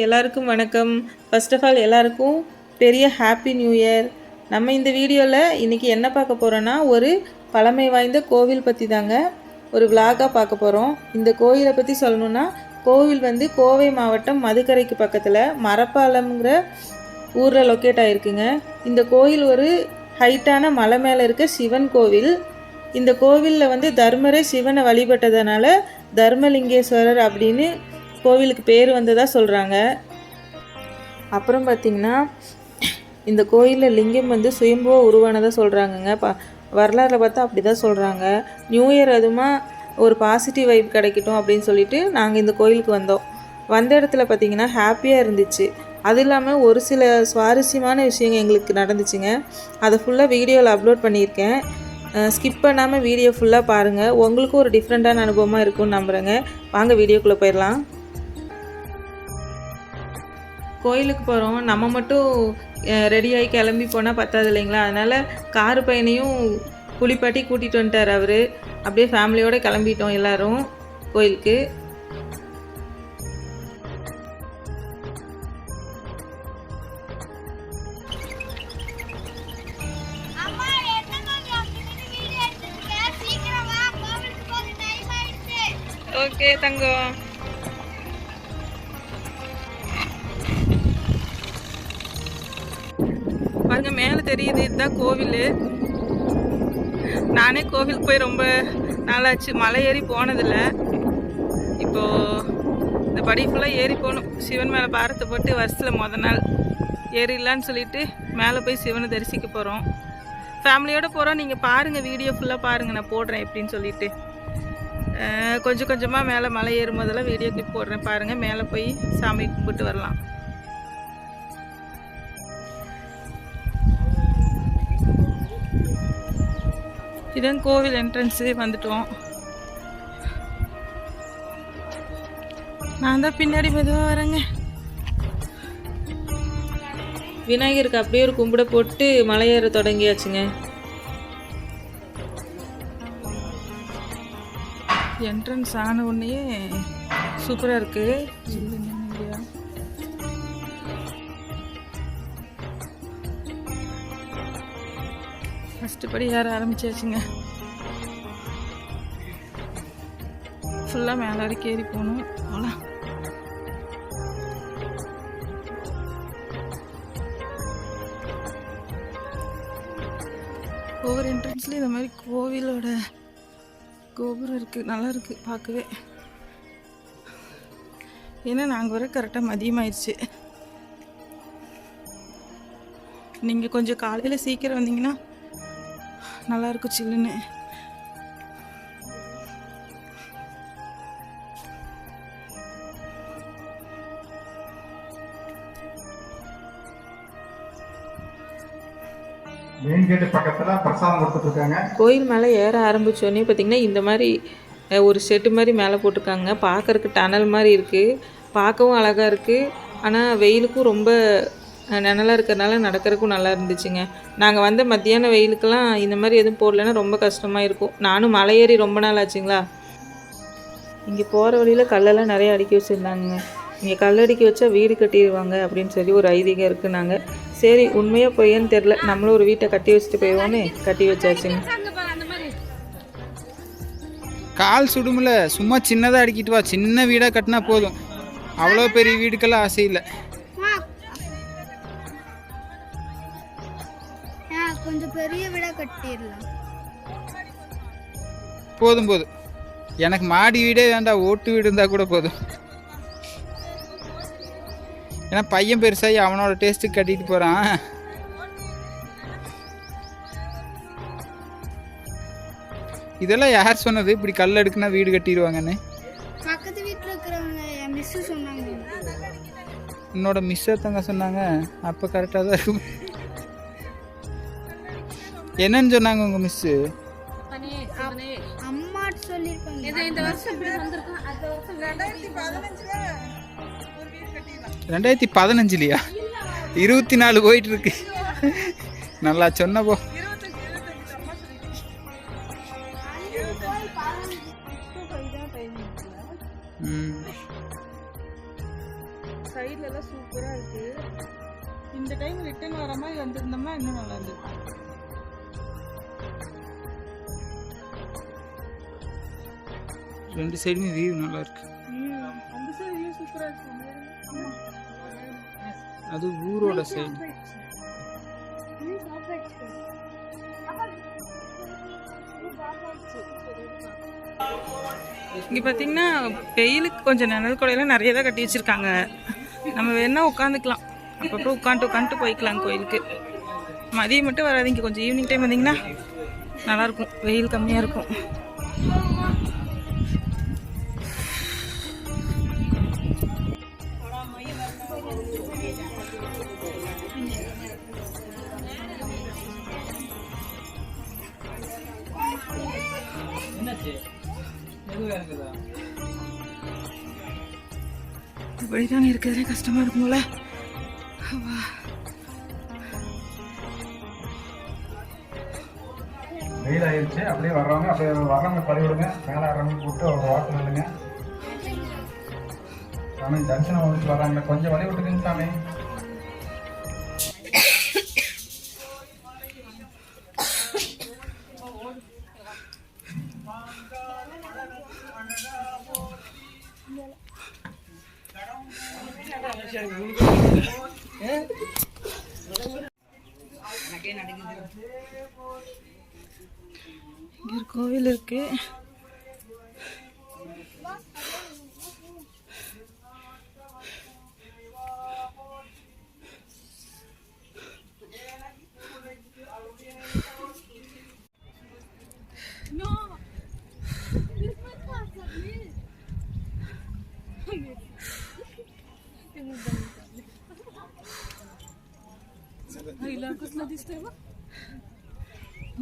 எல்லாருக்கும் வணக்கம். First of all எல்லாருக்கும் பெரிய ஹாப்பி நியூ இயர். நம்ம இந்த வீடியோவில் இன்றைக்கி என்ன பார்க்க போகிறோன்னா, ஒரு பழமை வாய்ந்த கோவில் பற்றி தாங்க ஒரு விலாகாக பார்க்க போகிறோம். இந்த கோவிலை பற்றி சொல்லணுன்னா, கோவில் வந்து கோவை மாவட்டம் மதுக்கரைக்கு பக்கத்தில் மரப்பாலம்ங்கிற ஊரில் லொக்கேட் ஆகிருக்குங்க. இந்த கோவில் ஒரு ஹைட்டான மலை மேலே இருக்க சிவன் கோவில். இந்த கோவிலில் வந்து தர்மரே சிவனை வழிபட்டதுனால தர்மலிங்கேஸ்வரர் அப்படின்னு கோவிலுக்கு பேர் வந்ததாக சொல்கிறாங்க. அப்புறம் பார்த்திங்கன்னா இந்த கோயிலில் லிங்கம் வந்து சுயம்புவாக உருவானதாக சொல்கிறாங்கங்க. வரலாறில் பார்த்தா அப்படி தான் சொல்கிறாங்க. நியூ இயர் அதுமா ஒரு பாசிட்டிவ் வைப் கிடைக்கட்டும் அப்படின்னு சொல்லிட்டு நாங்கள் இந்த கோயிலுக்கு வந்தோம். வந்த இடத்துல பார்த்திங்கன்னா ஹாப்பியாக இருந்துச்சு. அது இல்லாமல் ஒரு சில சுவாரஸ்யமான விஷயங்கள் எங்களுக்கு நடந்துச்சுங்க. அதை ஃபுல்லாக வீடியோவில் அப்லோட் பண்ணியிருக்கேன். ஸ்கிப் பண்ணாமல் வீடியோ ஃபுல்லாக பாருங்கள். உங்களுக்கும் ஒரு டிஃப்ரெண்ட்டான அனுபவமாக இருக்கும்னு நம்புகிறேங்க. வாங்க வீடியோக்குள்ளே போயிடலாம். கோயிலுக்கு போகிறோம், நம்ம மட்டும் ரெடியாகி கிளம்பி போனால் பத்தாது இல்லைங்களா? அதனால் காரு பையனையும் குளிப்பாட்டி கூட்டிகிட்டு வந்துட்டார் அவர். அப்படியே ஃபேமிலியோடு கிளம்பிட்டோம் எல்லோரும் கோயிலுக்கு. ஓகே தங்கம். பாருங்க மேலே தெரியுது, இதுதான் கோவில். நானே கோவிலுக்கு போய் ரொம்ப நாளாச்சு, மலை ஏறி போனதில்லை. இப்போது இந்த படி ஃபுல்லாக ஏறி போகணும். சிவன் மேலே பாரத்தை போட்டு வருஷத்தில் நாள் ஏறிடலான்னு சொல்லிட்டு மேலே போய் சிவனை தரிசிக்க போகிறோம். ஃபேமிலியோடு போகிறோம். நீங்கள் பாருங்கள், வீடியோ ஃபுல்லாக பாருங்கள், நான் போடுறேன் எப்படின்னு சொல்லிட்டு. கொஞ்சம் கொஞ்சமாக மேலே மலை ஏறும் போதெல்லாம் வீடியோ கிளிப் போடுறேன் பாருங்கள். மேலே போய் சாமி கும்பிட்டு வரலாம். இதான் கோவில் என்ட்ரன்ஸு. வந்துட்டோம். நான் தான் பின்னாடி மெதுவாக வரேங்க. விநாயகருக்கு அப்படியே ஒரு கும்பிட போட்டு மலையேற தொடங்கியாச்சுங்க. என்ட்ரன்ஸ் ஆன உடனே சூப்பராக இருக்குது. ஃபஸ்ட்டு படி ஏற ஆரம்பிச்சாச்சுங்க. ஃபுல்லாக மேலே வரைக்கும் ஏறி போகணும். அவ்வளோ ஒவ்வொரு என்ட்ரன்ஸ்லேயும் இந்த மாதிரி கோவிலோட கோபுரம் இருக்குது. நல்லா இருக்குது பார்க்கவே. ஏன்னா நாங்கள் வர கரெக்டாக மதியமாயிடுச்சு. நீங்கள் கொஞ்சம் காலையில் சீக்கிரம் வந்தீங்கன்னா நல்லாயிருக்கும் சில்லுன்னு. மெயின் கேட்டு பக்கத்தில் பிரசாதம் கொடுத்துட்ருக்காங்க. கோயில் மேலே ஏற ஆரம்பித்தோடனே பார்த்திங்கன்னா இந்த மாதிரி ஒரு செட்டு மாதிரி மேலே போட்டிருக்காங்க. பார்க்குறதுக்கு டனல் மாதிரி இருக்குது. பார்க்கவும் அழகாக இருக்குது. ஆனால் வெயிலுக்கும் ரொம்ப நிழலாக இருக்கிறதுனால நடக்கிறதுக்கும் நல்லா இருந்துச்சுங்க. நாங்கள் வந்த மத்தியான வெயிலுக்கெல்லாம் இந்த மாதிரி எதுவும் போடலைன்னா ரொம்ப கஷ்டமாக இருக்கும். நானும் மலை ஏறி ரொம்ப நாள் ஆச்சுங்களா. இங்கே போகிற வழியில் கல்லெல்லாம் நிறைய அடுக்கி வச்சுருந்தாங்க. இங்கே கல்லடிக்கி வச்சா வீடு கட்டிடுவாங்க அப்படின்னு சொல்லி ஒரு ஐதீகம் இருக்குனாங்க. சரி உண்மையாக பொய்யன்னு தெரில, நம்மளும் ஒரு வீட்டை கட்டி வச்சுட்டு போயிடுவோன்னு கட்டி வச்சாச்சுங்க. கால் சுடுமில்ல, சும்மா சின்னதாக அடிக்கிட்டு வா. சின்ன வீடாக கட்டினா போதும். அவ்வளோ பெரிய வீடுக்கெல்லாம் ஆசை இல்லை. கொஞ்சம் பெரிய வீடாக கட்டிடலாம். போதும் போதும். எனக்கு மாடி வீடே வேண்டாம், ஓட்டு வீடு இருந்தால் கூட போதும். ஏன்னா பையன் பெருசாகி அவனோட டேஸ்ட்டுக்கு கட்டிட்டு போகிறான். இதெல்லாம் யார் சொன்னது இப்படி கல் எடுக்குன்னா வீடு கட்டிடுவாங்கன்னு? பக்கத்து வீட்டில் இருக்கிறவங்க மிஸ் சொன்னாங்க. என்னோட மிஸ் ஒருத்தவங்க சொன்னாங்க. அப்போ கரெக்டாக தான் இருக்கும். என்னன்னு சொன்னாங்க உங்கள் மிஸ்ஸு? அம்மா சொல்லியிருப்பாங்க. 2015 24 போயிட்டு இருக்கு. நல்லா சொன்னப்போ. சைடுல எல்லாம் சூப்பரா இருக்கு. இந்த டைம் ரிட்டர்ன் வர மாதிரி வந்திருந்தோம்னா இன்னும் நல்லா இருந்திருக்கும். ரெண்டு சைடுமே வியூ நல்லா இருக்கு. அந்த சைடு வியூ சூப்பரா இருக்கு. அது ஊரோட சைடு. இங்கே பார்த்தீங்கன்னா வெயிலுக்கு கொஞ்சம் நிழல் கொடையெல்லாம் நிறைய தான் கட்டி வச்சுருக்காங்க. நம்ம வேணா உட்காந்துக்கலாம், அப்பப்போ உட்காந்துட்டு போய்க்கலாம் கோயிலுக்கு. மதியம் மட்டும் வராதிங்க, கொஞ்சம் ஈவினிங் டைம் வந்தீங்கன்னா நல்லாயிருக்கும், வெயில் கம்மியாக இருக்கும். இப்படிதான் இருக்கிறதே கஷ்டமா இருக்கும்ல. வெயில் ஆயிடுச்சு. அப்படியே வர்றவங்க பறிவிடுங்க. மேலே வர்றவங்க கூப்பிட்டு ஒரு வாக்கு நில்லுங்க. சாமி தரிசனம் வந்துட்டு வர்றாங்க, கொஞ்சம் வழி விட்டுக்குங்க சாமி. இங்க ஒரு கோவில் இருக்கு.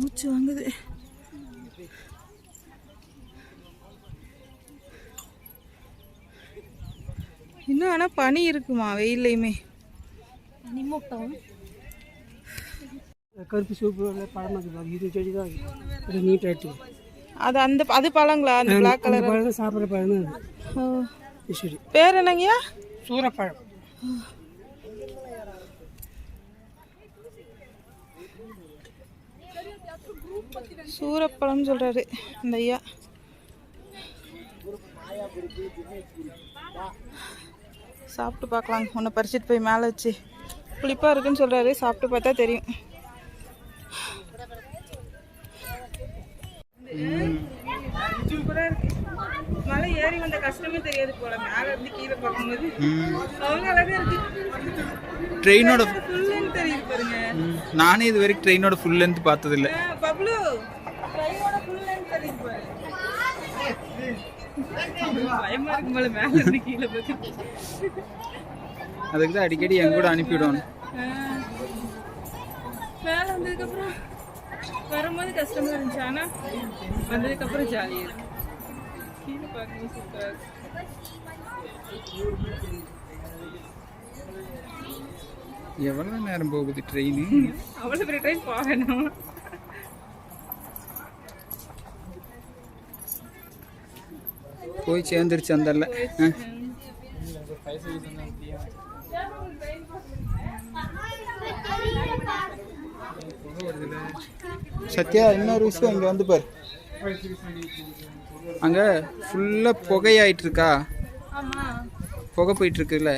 மூச்சு வாங்குது. இன்னும் ஆனால் பனி இருக்குமா வெயிலையுமே? கருப்பு சூப்பு பழமாக இது செடி தான் அது நீட்டாகிட்டு. அது பழங்களா? அந்த பிளாக் கலர் பழம் சாப்பிட்ற பழம் சரி. பேர் என்னங்கய்யா? சூரப்பழம். சூரப்பழம் சொல்றாரு அந்த ஐயா. சாப்பிட்டு பார்க்கலாம். உன்னை பறிச்சுட்டு போய் மேலே வச்சு புளிப்பா இருக்குன்னு சொல்றாரு. சாப்பிட்டு பார்த்தா தெரியும். சூப்பரா இருக்கு. மலை ஏறி வந்த கஷ்டமே தெரியாது போல, மேல இருந்து கீழே பார்க்கும்போது அவ்வளோ அழகா இருக்கு. ட்ரெயினோட ஃபுல் லென்த் தெரியுது பாருங்க. நானே இது வரைக்கும் ட்ரெயினோட ஃபுல் லென்த் பார்த்ததில்ல. பப்ளு ட்ரெயினோட ஃபுல் லென்த் தெரியுது பாரு. பயமா இருக்கு போல மேல இருந்து கீழே பார்த்து. அதுக்கு தான் அடிக்கடி என் கூட அனுப்பிவிடுவாங்க. மேல வந்ததுக்கப்புறம் வரும்போது கஷ்டமா இருந்துச்சு, ஆனா வந்ததுக்கப்புறம் ஜாலியா இருக்கு. கீழே பார்க்கும்போது சூப்பரா இருக்கு. எவ்வளோ நேரம் போகுது ட்ரெயின்? அவ்வளோ பெரிய ட்ரெயின் போகணும். போய் சேர்ந்துருச்சு அந்தல்ல. சத்யா, இன்னொரு விஷயம் இங்கே வந்து பாரு. அங்கே ஃபுல்லாக புகையாயிட்டு இருக்கா, புகை போயிட்டு இருக்குல்ல.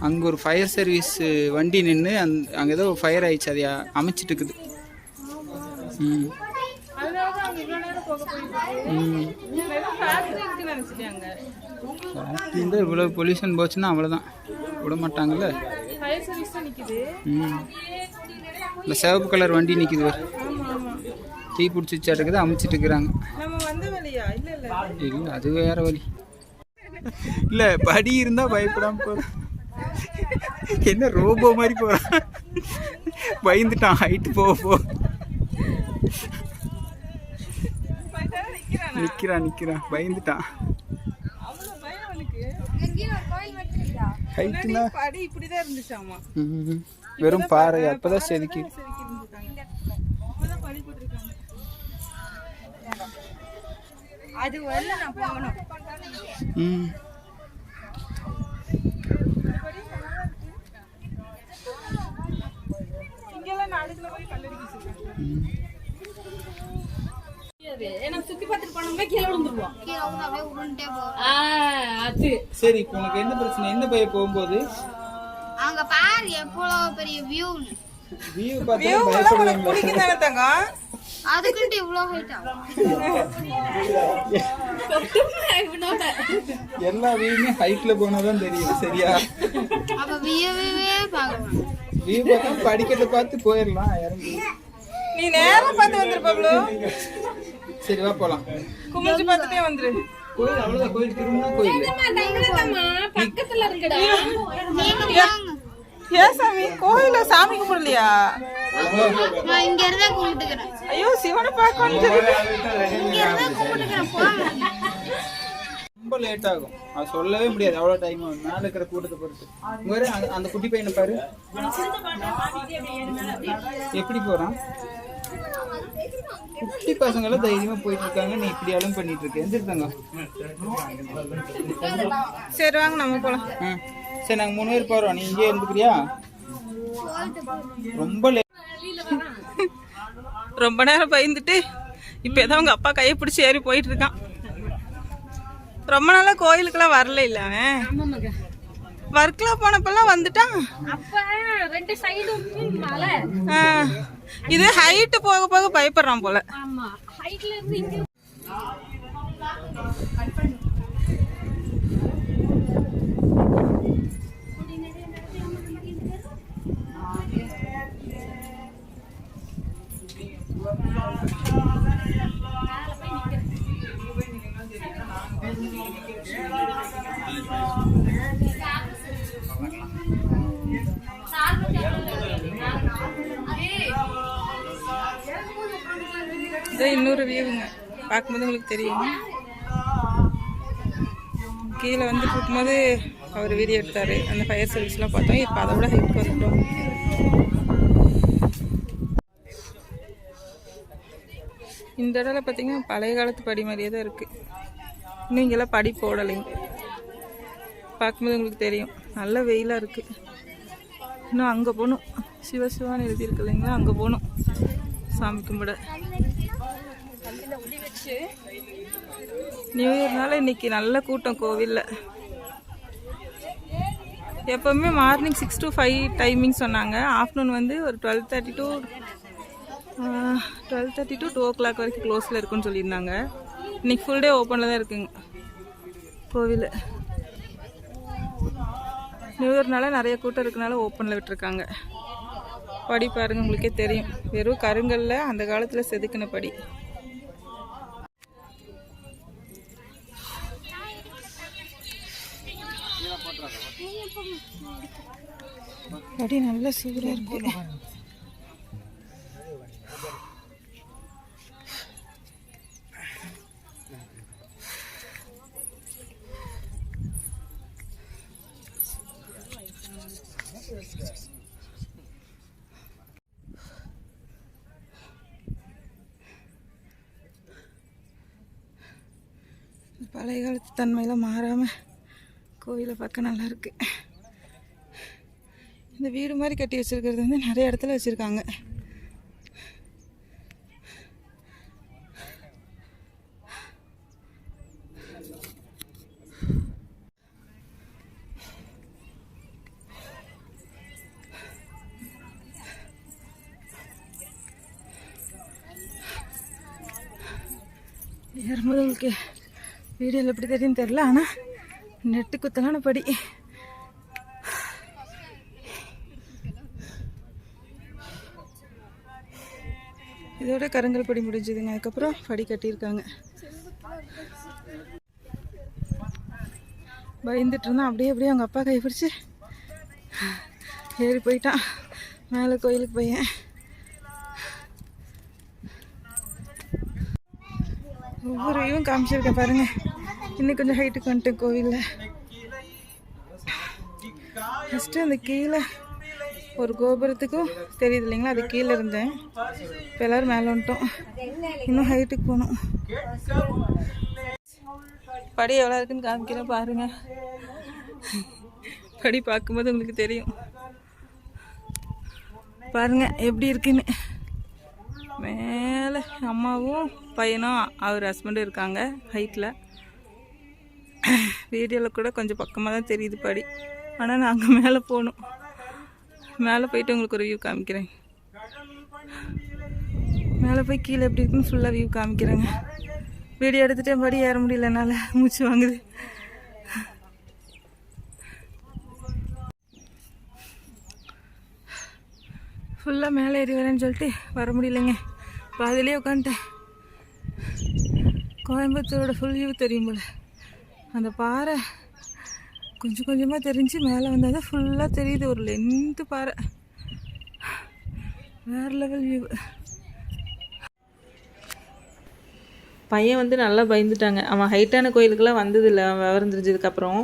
அங்கே ஒரு ஃபயர் சர்வீஸ் வண்டி நின்று அங்கே ஏதோ ஃபயர் ஆயிடுச்சு, அதை அமைச்சிட்டு இருக்குது. இந்த இவ்வளோ பொல்யூஷன் போச்சுன்னா அவ்வளோதான், விட மாட்டாங்கல்ல. இந்த சிவப்பு கலர் வண்டி நிற்கிது, தீ பிடிச்சிச்சா இருக்குது, அமைச்சிட்டு இருக்கிறாங்க. இல்லை, அது வேற வழி. இல்லை, படி இருந்தால் பயப்படாம போகிறேன். என்ன ரோபோ மாதிரி போகிறான், பயந்துட்டான். ஹைட்டு போக நிற்கிறான், பயந்துட்டான். ஹைட்டுனா வெறும் பாறை, அப்பதான் செதுக்கி. அது வரல நான் போகணும். சுத்தி பார்த்துட்டு போனோம்னா கீழே விழுந்துருவோம். கீழே வந்து அப்படியே உருண்டே போகும். அது சரி இப்போ உனக்கு என்ன பிரச்சனை? எந்த பைய போகும்போது அங்க பாரு எவ்வளவு பெரிய வியூன்னு. வியூ பார்த்து பயப்படுவாங்க. பிடிக்குதானே தங்கம்? அதுக்குன்ட்டு இவ்வளவு ஹைட் ஆகும். எல்லா வியூமே ஹைட்ல போனாதான் தெரியும். சரியா? அப்ப வியூவே பார்க்கணும். வியூ பார்த்து படிக்கட்டை பார்த்து போயிடலாம் இறங்கி. நீ நேரா பார்த்து வந்துரு பப்ளு. சரி வா போலாம். குமிஞ்சு பார்த்துட்டே வந்துரு. கோயில் அவ்வளவுதான். கோயில் திரும்ப கோயில் பக்கத்துல இருக்குடா. ஏன் சாமி கோயில சாமி கும்பிடலையா? நான் இங்க இருந்தா கும்பிட்டுக்கிறேன். ஐயோ சிவனை பார்க்கணும். இங்க இருந்தா கும்பிட்டுக்கிறேன். போங்க. ரொம்ப லேட் ஆகும். அது சொல்லவே முடியாது அவ்வளோ டைம் ஆகும் மேலே இருக்கிற கூட்டத்தை பொறுத்து. இங்கே அந்த குட்டி பையனை பாரு எப்படி போகிறான். குட்டி பசங்களும் தைரியமாக போயிட்டு இருக்காங்க. நீ இப்படி அலும் பண்ணிட்டு இருக்க. எந்திருக்காங்க. சரி வாங்க நம்ம போலாம். சரி நாங்கள் 3 பேர் போகிறோம். நீ இங்கே இருந்துக்கிறியா? ரொம்ப ரொம்ப நேரம் பயந்துட்டு இப்போ ஏதோ அவங்க அப்பா கையை பிடிச்சி ஏறி போயிட்டு இருக்கான். ரொம்ப நாளா கோயிலுக்கெல்லாம் வரல இல்ல அவன். ஒர்க்லாம் போனப்பெல்லாம் வந்துட்டான். அப்ப 2 சைடும் மலை. இது ஹைட் போக போக பயப்படுறான் போல. ஆமா ஹைட்ல இருந்து இங்க இது இன்னொரு வியூங்க பார்க்கும்போது உங்களுக்கு தெரியும். கீழே வந்து போகும்போது அவர் வீடியோ எடுத்தார். அந்த ஃபயர் சர்வீஸ்லாம் பார்த்தோம். இப்போ அதை விட ஹைட் வந்துட்டோம். இந்த இடத்துல பார்த்தீங்கன்னா பழைய காலத்து படி மாதிரியே தான் இருக்குது. இன்னும் இங்கெல்லாம் படி போடலைங்க. பார்க்கும்போது உங்களுக்கு தெரியும் நல்ல வெயிலாக இருக்குது. இன்னும் அங்கே போகணும். சிவசிவான்னு எழுதியிருக்கு இல்லைங்களா, அங்கே போகணும் சாமி கும்பிட. நியூ இயர்னால இன்னைக்கு நல்ல கூட்டம் கோவிலில். எப்போவுமே மார்னிங் 6 to 5 டைமிங் சொன்னாங்க. ஆஃப்டர்நூன் வந்து ஒரு 12:30 to 2 o'clock வரைக்கும் க்ளோஸில் இருக்குன்னு சொல்லியிருந்தாங்க. இன்னைக்கு ஃபுல் டே ஓப்பனில் தான் இருக்குங்க கோவில். நியூ இயர்னால நிறைய கூட்டம் இருக்கனால ஓப்பனில் விட்டுருக்காங்க. படி பாருங்க உங்களுக்கே தெரியும். வெறும் கருங்கல்ல அந்த காலத்தில் செதுக்கின படி. படி நல்ல சூடாக இருக்கு. பழைய காலத்து தன்மையில் மாறாமல் கோவிலை பார்க்க நல்லா இருக்கு. இந்த வீடு மாதிரி கட்டி வச்சிருக்கிறது வந்து நிறைய இடத்துல வச்சுருக்காங்க. ஏறும்போது உங்களுக்கு வீடியோவில் எப்படி தெரியும்னு தெரில. ஆனால் நெட்டு குத்தலான படி. இதோட கருங்கல் படி முடிஞ்சதுங்க. அதுக்கப்புறம் படி கட்டியிருக்காங்க. பயந்துட்டு இருந்தான். அப்படியே அவங்க அப்பா கை பிடிச்சி ஏறி போயிட்டான் மேலே கோயிலுக்கு பையன். ஒவ்வொரு வியூவும் காமிச்சிருக்கேன் பாருங்க. இன்னும் கொஞ்சம் ஹைட்டுக்கு வந்துட்டேன் கோவிலில். ஃபஸ்ட்டு அந்த கீழே ஒரு கோபுரத்துக்கும் தெரியுது இல்லைங்களா, அது கீழே இருந்தேன். இப்போ எல்லோரும் மேலே வந்துட்டோம். இன்னும் ஹைட்டுக்கு போகணும். படி எவ்வளோ இருக்குன்னு காமிக்கிறேன் பாருங்க. படி பார்க்கும்போது உங்களுக்கு தெரியும் பாருங்க எப்படி இருக்குன்னு. மேலே அம்மாவும் பையனும் அவர் ஹஸ்பண்டும் இருக்காங்க ஹைட்டில். வீடியோவில் கூட கொஞ்சம் பக்கமாக தான் தெரியுது படி. ஆனால் நாங்கள் மேலே போகணும். மேலே போயிட்டு உங்களுக்கு ஒரு வியூ காமிக்கிறேன். மேலே போய் கீழே எப்படி இருக்குன்னு ஃபுல்லாக வியூ காமிக்கிறேங்க. வீடியோ எடுத்துகிட்டே படி ஏற முடியல, என்னால் மூச்சு வாங்குது. ஃபுல்லாக மேலே ஏறி வரேன்னு சொல்லிட்டு வர முடியலைங்க. பாதிலே உட்காந்துட்டேன். கோயம்புத்தூரோட ஃபுல் வியூ தெரியும் போல். அந்த பாறை கொஞ்சம் கொஞ்சமாக தெரிஞ்சு மேலே வந்தால் தான் ஃபுல்லாக தெரியுது. ஒரு லென்த்து பாறை, வேறு லெவல் வியூ. பையன் வந்து நல்லா பயந்துட்டாங்க. அவன் ஹைட்டான கோயிலுக்கெல்லாம் வந்ததில்லை அவன் விவரம் தெரிஞ்சதுக்கப்புறம்.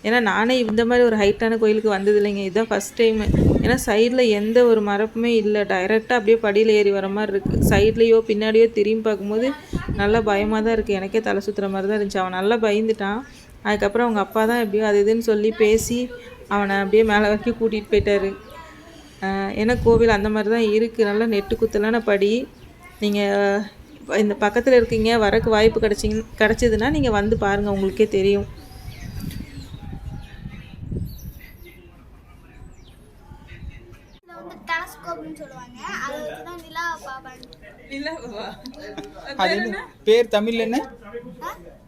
ஏன்னா நானே இந்த மாதிரி ஒரு ஹைட்டான கோயிலுக்கு வந்தது இல்லைங்க, இதுதான் ஃபஸ்ட் டைமு. ஏன்னா சைடில் எந்த ஒரு மரப்புமே இல்லை, டைரெக்டாக அப்படியே படியில் ஏறி வர மாதிரி இருக்குது. சைட்லேயோ பின்னாடியோ திரும்பி பார்க்கும்போது நல்லா பயமாக தான் இருக்குது. எனக்கே தலை சுற்றுற மாதிரி தான் இருந்துச்சு. அவன் நல்லா பயந்துட்டான். அதுக்கப்புறம் அவங்க அப்பா தான் எப்படியோ அது இதுன்னு சொல்லி பேசி அவனை அப்படியே மேலே வரைக்கும் கூட்டிகிட்டு போயிட்டாரு. ஏன்னா கோவில் அந்த மாதிரி தான் இருக்குது, நல்லா நெட்டு குத்தலான படி. நீங்கள் இந்த பக்கத்தில் இருக்கீங்க, வரக்கு வாய்ப்பு கிடச்சிதுன்னா நீங்கள் வந்து பாருங்கள், உங்களுக்கே தெரியும். பேர் தமிழ்ல என்ன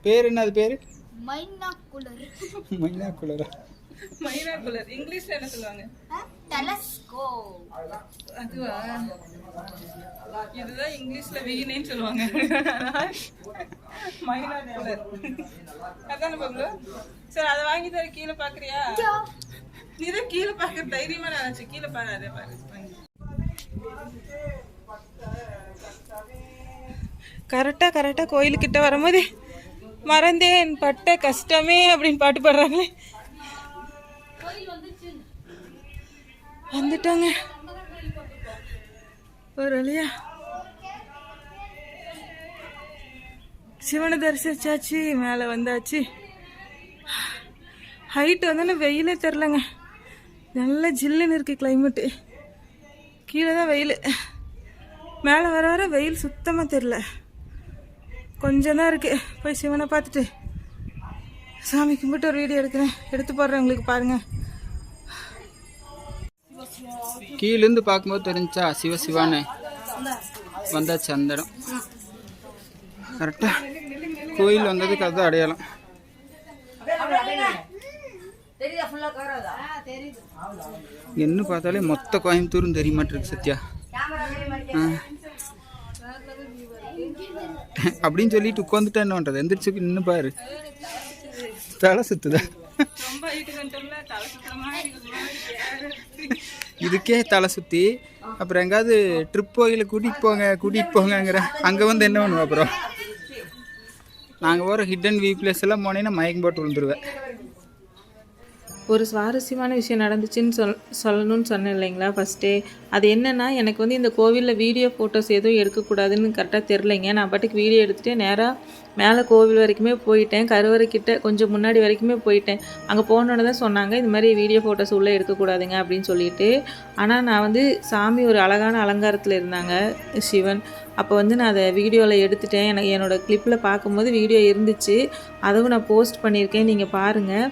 பேர்? என்ன அது பேரு? மைனாகுலர். மைனாகுலரா? மைனாகுலர் இங்கிலீஷ்ல என்ன சொல்லுவாங்க? டெலஸ்கோப். அதுவா? இதுதான் இங்கிலீஷ்ல வீணைன்னு சொல்லுவாங்க. மைனாகுலர் அதான பங்களோ. சரி அதை வாங்கி தர. கீழே பாக்குறியா? நீதான் கீழே பாக்குற தைரியமா நினைச்சு. கீழே பாரு, அதே பாரு. கரெக்டாக கோயிலுக்கிட்ட வரும்போது மறந்தேன் பட்ட கஷ்டமே அப்படின்னு பாட்டு பாடுறாங்களே. வந்துட்டாங்க ஒரு வழியா. சிவனை தரிசிச்சாச்சு, மேலே வந்தாச்சு. ஹைட்டு வந்தோன்னே வெயிலே தெரிலங்க, நல்லா ஜில்லுன்னு இருக்குது கிளைமேட்டு. கீழே தான் வெயில், மேலே வர வர வெயில் சுத்தமாக தெரில. கொஞ்சம் தான் இருக்குது. போய் சிவனை பார்த்துட்டு சாமி கும்பிட்டு ஒரு வீடியோ எடுத்து போடுறேன் உங்களுக்கு பாருங்கள். கீழேருந்து பார்க்கும்போது தெரிஞ்சா சிவானே வந்தாச்சு அந்த இடம். கரெக்டாக கோயில் வந்ததுக்கு அதுதான் அடையாளம். என்ன பார்த்தாலே மொத்த கோயம்புத்தூரும் தெரிய மாட்டிருக்கு சத்யா. அப்படின்னு சொல்லிட்டு உட்காந்துட்டா என்ன பண்றது? எந்திரிச்சு நின்று பாரு, தலை சுத்துதா? இதுக்கே தலை சுற்றி அப்புறம் எங்காவது ட்ரிப் கோயில கூட்டிகிட்டு போங்கங்கிற அங்கே வந்து என்ன பண்ணுவோம்? அப்புறம் நாங்கள் போகிற ஹிடன் வியூ பிளேஸ் எல்லாம் போனீங்கன்னா மயக்கம் போட்டு விழுந்துருவேன். ஒரு சுவாரஸ்யமான விஷயம் நடந்துச்சுன்னு சொல்லணும்னு சொன்னேன் இல்லைங்களா ஃபஸ்ட்டே. அது என்னென்னா, எனக்கு வந்து இந்த கோவிலில் வீடியோ ஃபோட்டோஸ் எதுவும் எடுக்கக்கூடாதுன்னு கரெக்டாக தெரிலைங்க. நான் பாட்டுக்கு வீடியோ எடுத்துகிட்டு நேராக மேலே கோவில் வரைக்குமே போயிட்டேன். கருவறைக்கிட்ட கொஞ்சம் முன்னாடி வரைக்குமே போயிட்டேன். அங்கே போனோன்னு தான் சொன்னாங்க இது மாதிரி வீடியோ ஃபோட்டோஸ் உள்ளே எடுக்கக்கூடாதுங்க அப்படின்னு சொல்லிட்டு. ஆனால் நான் வந்து சாமி ஒரு அழகான அலங்காரத்தில் இருந்தாங்க சிவன். அப்போ வந்து நான் அதை வீடியோவில் எடுத்துட்டேன். எனக்கு என்னோடய கிளிப்பில் பார்க்கும்போது வீடியோ இருந்துச்சு, அதுவும் நான் போஸ்ட் பண்ணியிருக்கேன், நீங்கள் பாருங்கள்.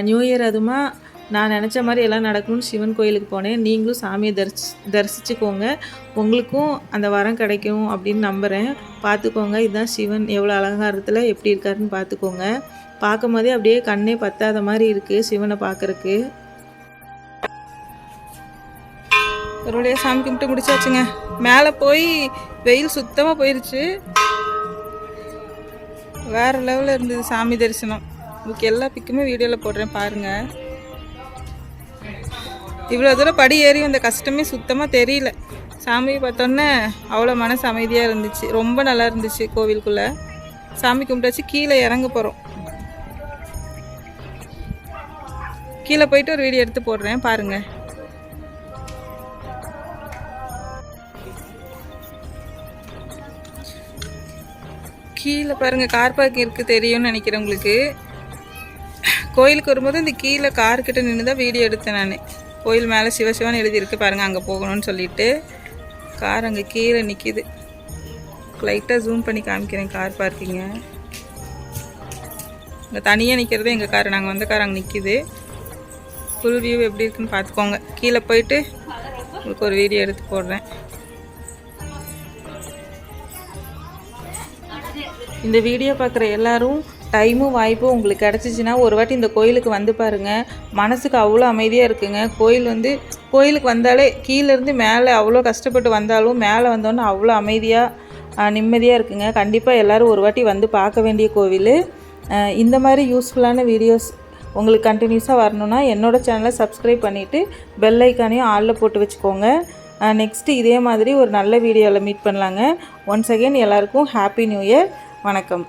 நியூ இயர் அதுமா நான் நினச்ச மாதிரி எல்லாம் நடக்கணும்னு சிவன் கோயிலுக்கு போனேன். நீங்களும் சாமியை தரிசிச்சுக்கோங்க, உங்களுக்கும் அந்த வரம் கிடைக்கும் அப்படின்னு நம்புகிறேன். பார்த்துக்கோங்க, இதுதான் சிவன் எவ்வளோ அலங்காரத்தில் எப்படி இருக்காருன்னு பார்த்துக்கோங்க. பார்க்கும் போதே அப்படியே கண்ணே பத்தாத மாதிரி இருக்குது சிவனை பார்க்குறக்கு. ஒரு வழியாக சாமி கும்பிட்டு முடிச்சாச்சுங்க. மேலே போய் வெயில் சுத்தமாக போயிடுச்சு. வேறு லெவலில் இருந்தது சாமி தரிசனம். உங்களுக்கு எல்லா பிக்குமே வீடியோவில் போடுறேன் பாருங்கள். இவ்வளோ தூரம் படி ஏறி வந்த கஷ்டமே சுத்தமாக தெரியல. சாமியை பார்த்தோன்னே அவ்வளோ மனசு அமைதியாக இருந்துச்சு, ரொம்ப நல்லா இருந்துச்சு. கோவிலுக்குள்ளே சாமி கும்பிட்டாச்சு, கீழே இறங்க போகிறோம். கீழே போயிட்டு ஒரு வீடியோ எடுத்து போடுறேன் பாருங்கள். கீழே பாருங்கள், கார் பார்க்கிங் இருக்குது, தெரியும்னு நினைக்கிறேன் உங்களுக்கு. கோயிலுக்கு வரும்போது இந்த கீழே கார்கிட்ட நின்று தான் வீடியோ எடுத்தேன் நான். கோயில் மேலே சிவசிவான்னு எழுதியிருக்கு பாருங்கள், அங்கே போகணும்னு சொல்லிட்டு கார் அங்கே கீழே நிற்கிது. லைட்டாக ஜூம் பண்ணி காமிக்கிறேன் கார் பார்க்கிங்க. இங்கே தனியாக நிற்கிறது எங்கள் கார், நாங்கள் வந்த கார் அங்கே நிற்கிது. ஃபுல் வியூ எப்படி இருக்குன்னு பார்த்துக்கோங்க. கீழே போயிட்டு உங்களுக்கு ஒரு வீடியோ எடுத்து போடுறேன். இந்த வீடியோ பார்க்குற எல்லாரும் டைமும் வாய்ப்பும் உங்களுக்கு கிடச்சிச்சின்னா ஒரு வாட்டி இந்த கோயிலுக்கு வந்து பாருங்கள். மனசுக்கு அவ்வளோ அமைதியாக இருக்குங்க. கோயிலுக்கு வந்தாலே கீழேருந்து மேலே அவ்வளோ கஷ்டப்பட்டு வந்தாலும் மேலே வந்தோன்னே அவ்வளோ அமைதியாக நிம்மதியாக இருக்குங்க. கண்டிப்பாக எல்லோரும் ஒரு வாட்டி வந்து பார்க்க வேண்டிய கோவில். இந்த மாதிரி யூஸ்ஃபுல்லான வீடியோஸ் உங்களுக்கு கண்டினியூஸாக வரணுன்னா என்னோடய சேனலை சப்ஸ்கிரைப் பண்ணிவிட்டு பெல் ஐக்கானையும் ஆலில் போட்டு வச்சுக்கோங்க. நெக்ஸ்ட்டு இதே மாதிரி ஒரு நல்ல வீடியோவில் மீட் பண்ணலாங்க. ஒன்ஸ் அகெயின் எல்லாருக்கும் ஹாப்பி நியூ இயர். வணக்கம்.